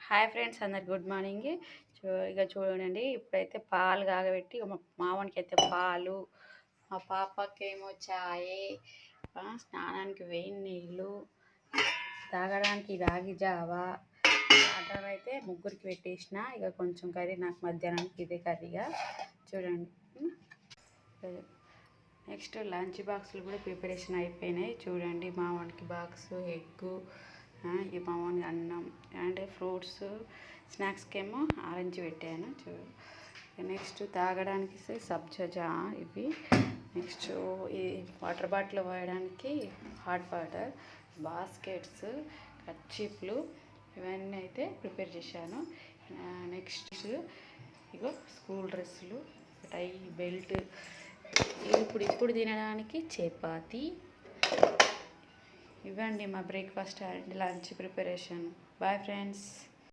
Hi friends, అందరికి good morning. ఇక చూడండి, ఇప్పుడైతే పాలు కాగబెట్టి మా మామకి అయితే పాలు, మా పాపకేమో చాయ్, స్నానానికి వేడి నీళ్ళు, తాగడానికి రాగి జావా, వాటర్ అయితే ముగ్గురికి పెట్టేసిన. ఇక కొంచెం కర్రీ నాకు మధ్యాహ్నానికి ఇదే కర్రీగా చూడండి. నెక్స్ట్ లంచ్ బాక్సులు కూడా ప్రిపరేషన్ అయిపోయినాయి. చూడండి, మావానికి బాక్స్ ఎగ్గు, ఈ మావానికి అన్నం అండ్ ఫ్రూట్స్, స్నాక్స్కి ఏమో ఆరెంజ్ పెట్టాను. నెక్స్ట్ తాగడానికి సబ్జా ఇవి. నెక్స్ట్ ఈ వాటర్ బాటిల్ పోయడానికి హాట్ వాటర్, బాస్కెట్స్, కర్చీప్లు ఇవన్నీ అయితే ప్రిపేర్ చేశాను. నెక్స్ట్ ఇగో స్కూల్ డ్రెస్సులు, టై, బెల్ట్, ఇప్పుడు తినడానికి చపాతి. ఇవ్వండి మా breakfast and lunch preparation. Boy friends.